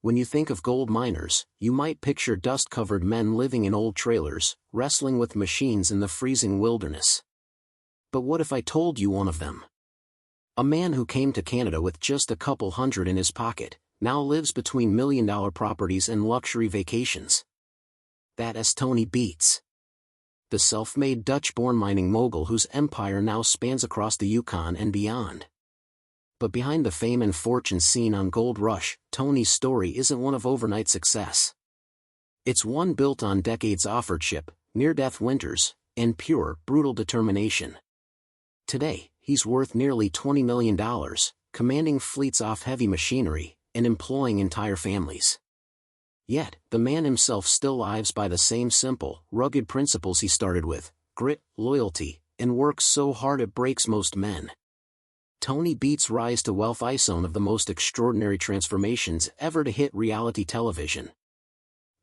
When you think of gold miners, you might picture dust-covered men living in old trailers, wrestling with machines in the freezing wilderness. But what if I told you one of them? A man who came to Canada with just a couple hundred in his pocket, now lives between million-dollar properties and luxury vacations. That is Tony Beets. The self-made Dutch-born mining mogul whose empire now spans across the Yukon and beyond. But behind the fame and fortune seen on Gold Rush, Tony's story isn't one of overnight success. It's one built on decades of hardship, near-death winters, and pure, brutal determination. Today, he's worth nearly $20 million, commanding fleets off heavy machinery, and employing entire families. Yet, the man himself still lives by the same simple, rugged principles he started with: grit, loyalty, and work so hard it breaks most men. Tony Beets' rise to wealth is one of the most extraordinary transformations ever to hit reality television.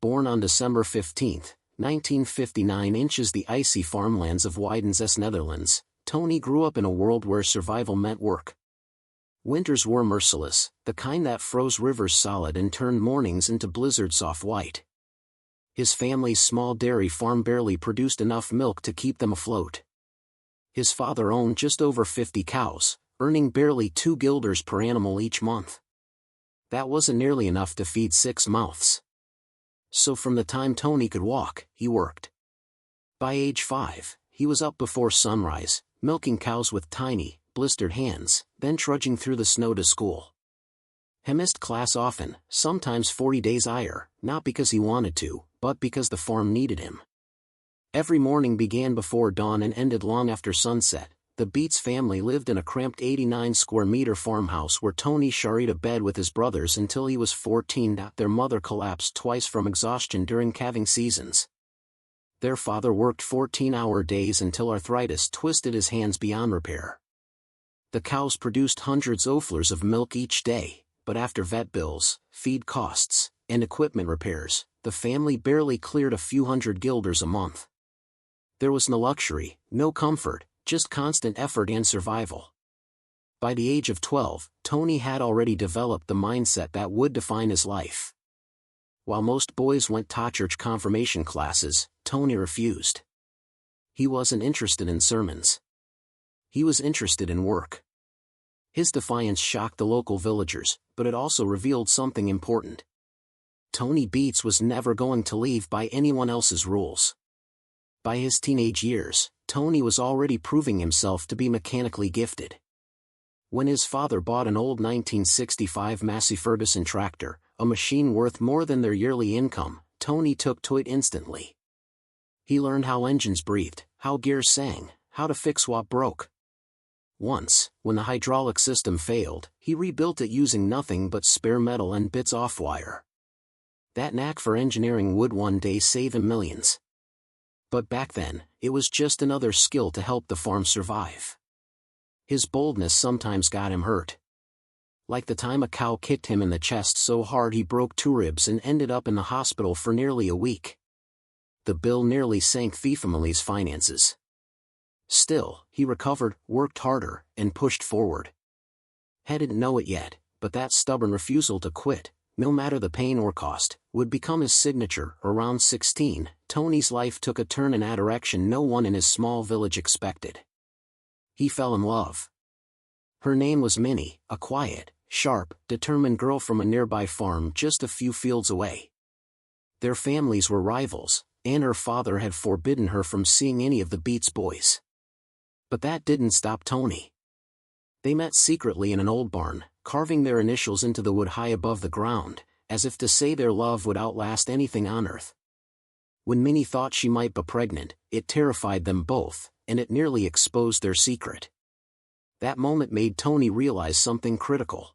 Born on December 15, 1959 in the icy farmlands of Widens, Netherlands, Tony grew up in a world where survival meant work. Winters were merciless, the kind that froze rivers solid and turned mornings into blizzards off-white. His family's small dairy farm barely produced enough milk to keep them afloat. His father owned just over 50 cows, earning barely 2 guilders per animal each month. That wasn't nearly enough to feed 6 mouths. So from the time Tony could walk, he worked. By age 5, he was up before sunrise, milking cows with tiny, blistered hands, then trudging through the snow to school. He missed class often, sometimes 40 days a year, not because he wanted to, but because the farm needed him. Every morning began before dawn and ended long after sunset. The Beets family lived in a cramped 89-square-meter farmhouse where Tony shared a bed with his brothers until he was 14. Their mother collapsed twice from exhaustion during calving seasons. Their father worked 14-hour days until arthritis twisted his hands beyond repair. The cows produced hundreds of liters of milk each day, but after vet bills, feed costs, and equipment repairs, the family barely cleared a few hundred guilders a month. There was no luxury, no comfort, just constant effort and survival. By the age of 12, Tony had already developed the mindset that would define his life. While most boys went to church confirmation classes, Tony refused. He wasn't interested in sermons. He was interested in work. His defiance shocked the local villagers, but it also revealed something important. Tony Beets was never going to live by anyone else's rules. By his teenage years, Tony was already proving himself to be mechanically gifted. When his father bought an old 1965 Massey Ferguson tractor, a machine worth more than their yearly income, Tony took to it instantly. He learned how engines breathed, how gears sang, how to fix what broke. Once, when the hydraulic system failed, he rebuilt it using nothing but spare metal and bits off wire. That knack for engineering would one day save him millions. But back then, it was just another skill to help the farm survive. His boldness sometimes got him hurt. Like the time a cow kicked him in the chest so hard he broke 2 ribs and ended up in the hospital for nearly a week. The bill nearly sank the family's finances. Still, he recovered, worked harder, and pushed forward. He didn't know it yet, but that stubborn refusal to quit, no matter the pain or cost, would become his signature. Around 16, Tony's life took a turn in a direction no one in his small village expected. He fell in love. Her name was Minnie, a quiet, sharp, determined girl from a nearby farm just a few fields away. Their families were rivals, and her father had forbidden her from seeing any of the Beets boys. But that didn't stop Tony. They met secretly in an old barn, carving their initials into the wood high above the ground, as if to say their love would outlast anything on earth. When Minnie thought she might be pregnant, it terrified them both, and it nearly exposed their secret. That moment made Tony realize something critical.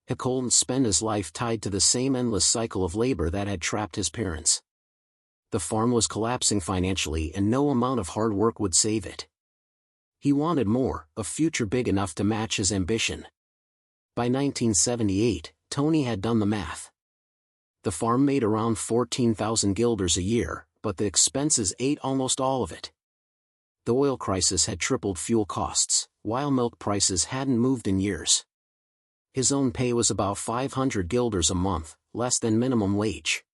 He couldn't spend his life tied to the same endless cycle of labor that had trapped his parents. The farm was collapsing financially and no amount of hard work would save it. He wanted more, a future big enough to match his ambition. By 1978, Tony had done the math. The farm made around 14,000 guilders a year, but the expenses ate almost all of it. The oil crisis had tripled fuel costs, while milk prices hadn't moved in years. His own pay was about 500 guilders a month, less than minimum wage.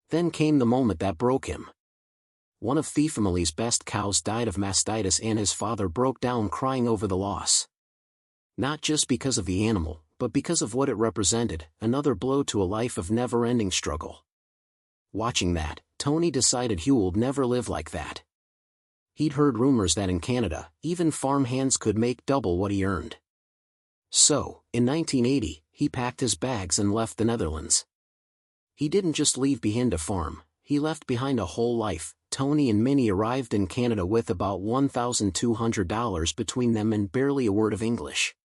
Then came the moment that broke him. One of the family's best cows died of mastitis and his father broke down crying over the loss. Not just because of the animal, but because of what it represented, another blow to a life of never-ending struggle. Watching that, Tony decided he would never live like that. He'd heard rumors that in Canada, even farm hands could make double what he earned. So, in 1980, he packed his bags and left the Netherlands. He didn't just leave behind a farm, he left behind a whole life. Tony and Minnie arrived in Canada with about $1,200 between them and barely a word of English.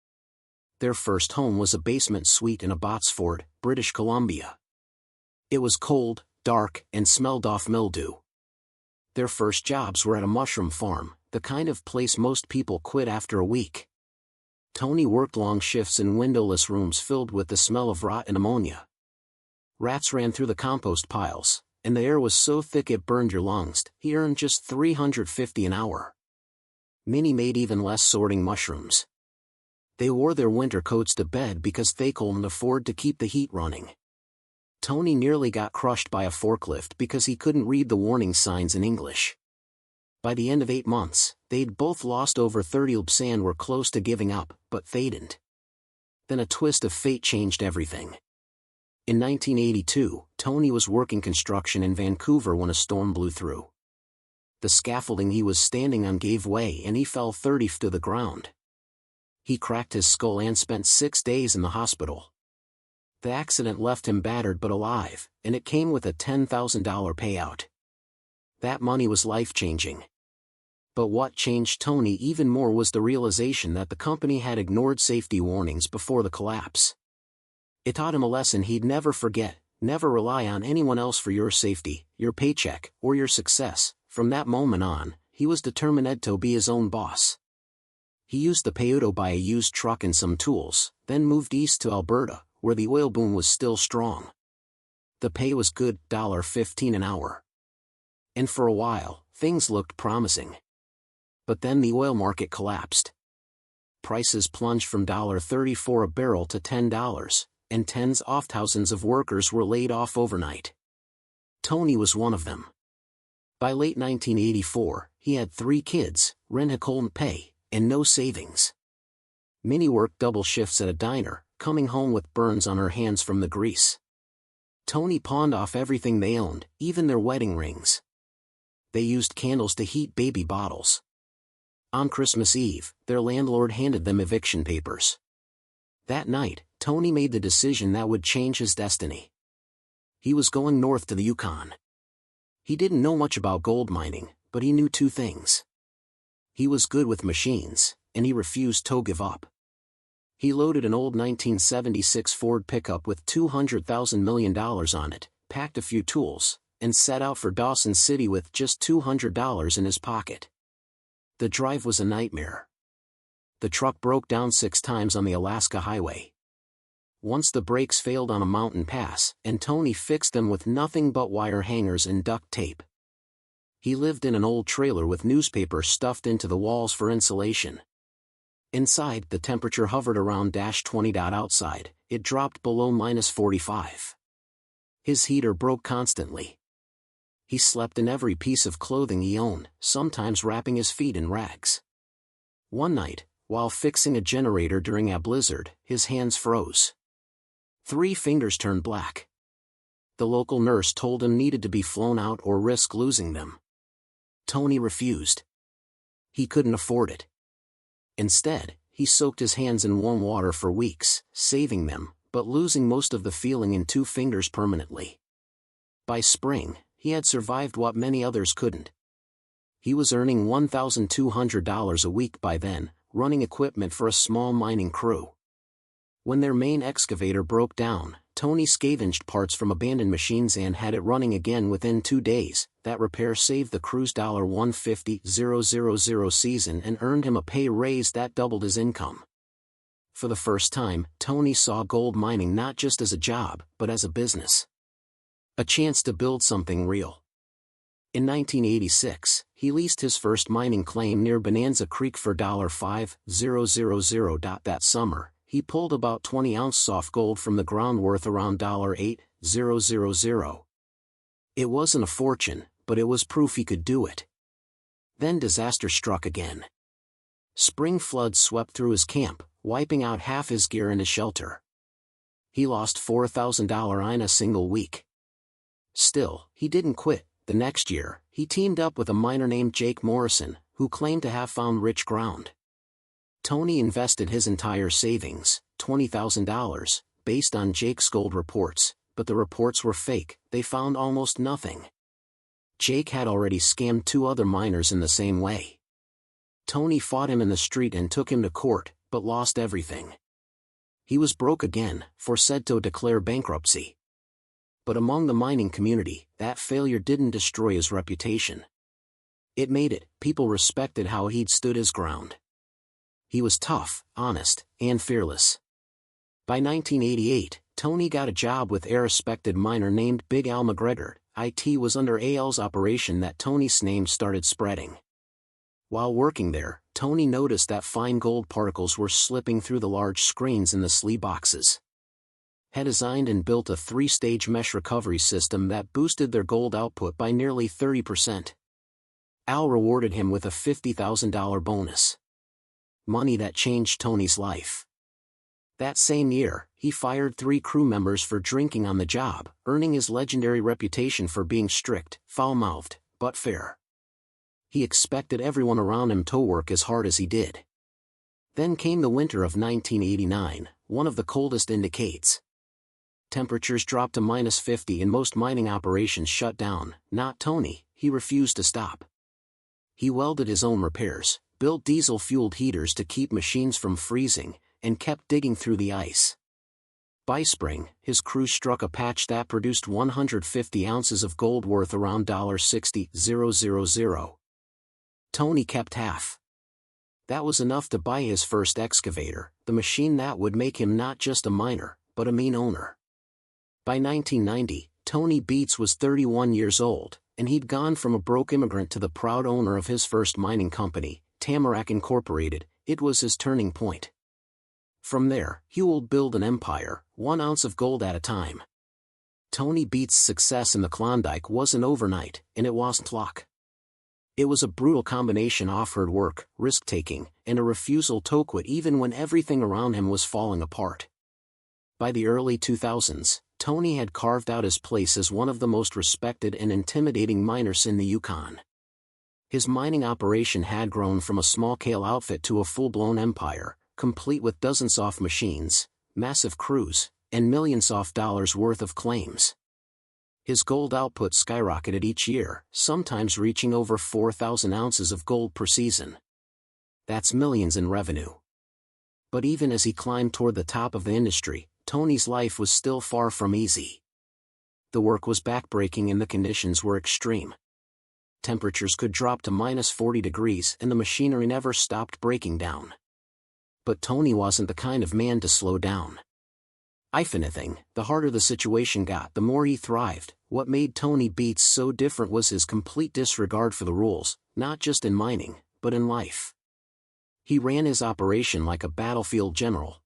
Their first home was a basement suite in Abbotsford, British Columbia. It was cold, dark, and smelled of mildew. Their first jobs were at a mushroom farm, the kind of place most people quit after a week. Tony worked long shifts in windowless rooms filled with the smell of rot and ammonia. Rats ran through the compost piles, and the air was so thick it burned your lungs. He earned just $350 an hour. Minnie made even less sorting mushrooms. They wore their winter coats to bed because they couldn't afford to keep the heat running. Tony nearly got crushed by a forklift because he couldn't read the warning signs in English. By the end of 8 months, they'd both lost over 30 lbs and were close to giving up, but they didn't. Then a twist of fate changed everything. In 1982, Tony was working construction in Vancouver when a storm blew through. The scaffolding he was standing on gave way and he fell 30 feet to the ground. He cracked his skull and spent 6 days in the hospital. The accident left him battered but alive, and it came with a $10,000 payout. That money was life-changing. But what changed Tony even more was the realization that the company had ignored safety warnings before the collapse. It taught him a lesson he'd never forget: never rely on anyone else for your safety, your paycheck, or your success. From that moment on, he was determined to be his own boss. He used the pay to buy a used truck and some tools, then moved east to Alberta, where the oil boom was still strong. The pay was good, $15 an hour. And for a while, things looked promising. But then the oil market collapsed. Prices plunged from $34 a barrel to $10, and tens of thousands of workers were laid off overnight. Tony was one of them. By late 1984, he had 3 kids, rent he couldn't pay, and no savings. Minnie worked double shifts at a diner, coming home with burns on her hands from the grease. Tony pawned off everything they owned, even their wedding rings. They used candles to heat baby bottles. On Christmas Eve, their landlord handed them eviction papers. That night, Tony made the decision that would change his destiny. He was going north to the Yukon. He didn't know much about gold mining, but he knew 2 things. He was good with machines, and he refused to give up. He loaded an old 1976 Ford pickup with $200 million on it, packed a few tools, and set out for Dawson City with just $200 in his pocket. The drive was a nightmare. The truck broke down 6 times on the Alaska highway. Once the brakes failed on a mountain pass, and Tony fixed them with nothing but wire hangers and duct tape. He lived in an old trailer with newspaper stuffed into the walls for insulation. Inside, the temperature hovered around -20. Outside, it dropped below -45. His heater broke constantly. He slept in every piece of clothing he owned, sometimes wrapping his feet in rags. One night, while fixing a generator during a blizzard, his hands froze. 3 fingers turned black. The local nurse told him needed to be flown out or risk losing them. Tony refused. He couldn't afford it. Instead, he soaked his hands in warm water for weeks, saving them, but losing most of the feeling in 2 fingers permanently. By spring, he had survived what many others couldn't. He was earning $1,200 a week by then, running equipment for a small mining crew. When their main excavator broke down, Tony scavenged parts from abandoned machines and had it running again within 2 days. That repair saved the crew's $150,000 season and earned him a pay raise that doubled his income. For the first time, Tony saw gold mining not just as a job, but as a business. A chance to build something real. In 1986, he leased his first mining claim near Bonanza Creek for $5,000. That summer, he pulled about 20-ounce soft gold from the ground worth around $8,000. It wasn't a fortune, but it was proof he could do it. Then disaster struck again. Spring floods swept through his camp, wiping out half his gear and his shelter. He lost $4,000 in a single week. Still, he didn't quit. The next year, he teamed up with a miner named Jake Morrison, who claimed to have found rich ground. Tony invested his entire savings, $20,000, based on Jake's gold reports, but the reports were fake. They found almost nothing. Jake had already scammed 2 other miners in the same way. Tony fought him in the street and took him to court, but lost everything. He was broke again, forced to declare bankruptcy. But among the mining community, that failure didn't destroy his reputation. It made it. People respected how he'd stood his ground. He was tough, honest, and fearless. By 1988, Tony got a job with a respected miner named Big Al McGregor. It was under Al's operation that Tony's name started spreading. While working there, Tony noticed that fine gold particles were slipping through the large screens in the sleeve boxes. Had designed and built a 3-stage mesh recovery system that boosted their gold output by nearly 30%. Al rewarded him with a $50,000 bonus. Money that changed Tony's life. That same year, he fired 3 crew members for drinking on the job, earning his legendary reputation for being strict, foul-mouthed, but fair. He expected everyone around him to work as hard as he did. Then came the winter of 1989, one of the coldest in decades. Temperatures dropped to -50 and most mining operations shut down. Not Tony, he refused to stop. He welded his own repairs, built diesel-fueled heaters to keep machines from freezing, and kept digging through the ice. By spring, his crew struck a patch that produced 150 ounces of gold worth around $60,000. Tony kept half. That was enough to buy his first excavator, the machine that would make him not just a miner, but a mean owner. By 1990, Tony Beets was 31 years old, and he'd gone from a broke immigrant to the proud owner of his first mining company, Tamarack Incorporated. It was his turning point. From there, he would build an empire, 1 ounce of gold at a time. Tony Beets' success in the Klondike wasn't overnight, and it wasn't luck. It was a brutal combination of hard work, risk-taking, and a refusal to quit even when everything around him was falling apart. By the early 2000s, Tony had carved out his place as one of the most respected and intimidating miners in the Yukon. His mining operation had grown from a small-scale outfit to a full-blown empire, complete with dozens of machines, massive crews, and millions of dollars worth of claims. His gold output skyrocketed each year, sometimes reaching over 4,000 ounces of gold per season. That's millions in revenue. But even as he climbed toward the top of the industry, Tony's life was still far from easy. The work was backbreaking and the conditions were extreme. Temperatures could drop to -40 degrees and the machinery never stopped breaking down. But Tony wasn't the kind of man to slow down. If anything, the harder the situation got, the more he thrived. What made Tony Beets so different was his complete disregard for the rules, not just in mining, but in life. He ran his operation like a battlefield general.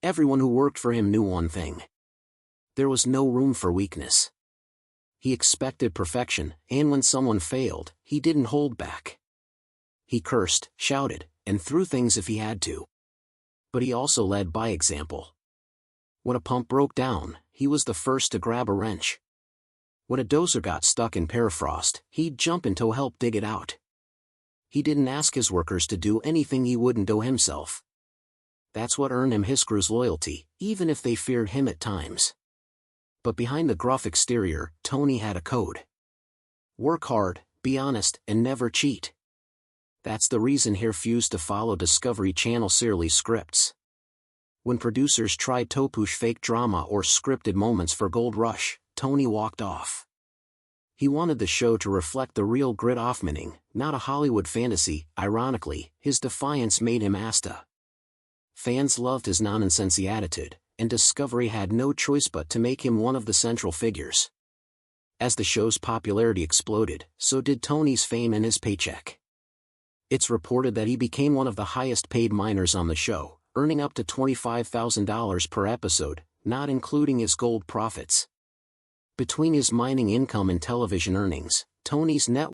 Everyone who worked for him knew one thing. There was no room for weakness. He expected perfection, and when someone failed, he didn't hold back. He cursed, shouted, and threw things if he had to. But he also led by example. When a pump broke down, he was the first to grab a wrench. When a dozer got stuck in permafrost, he'd jump in to help dig it out. He didn't ask his workers to do anything he wouldn't do himself. That's what earned him his crew's loyalty, even if they feared him at times. But behind the gruff exterior, Tony had a code. Work hard, be honest, and never cheat. That's the reason he refused to follow Discovery Channel serial scripts. When producers tried to push fake drama or scripted moments for Gold Rush, Tony walked off. He wanted the show to reflect the real grit of mining, not a Hollywood fantasy. Ironically, his defiance made him Asta. Fans loved his non-nonsense attitude, and Discovery had no choice but to make him one of the central figures. As the show's popularity exploded, so did Tony's fame and his paycheck. It's reported that he became one of the highest-paid miners on the show, earning up to $25,000 per episode, not including his gold profits. Between his mining income and television earnings, Tony's net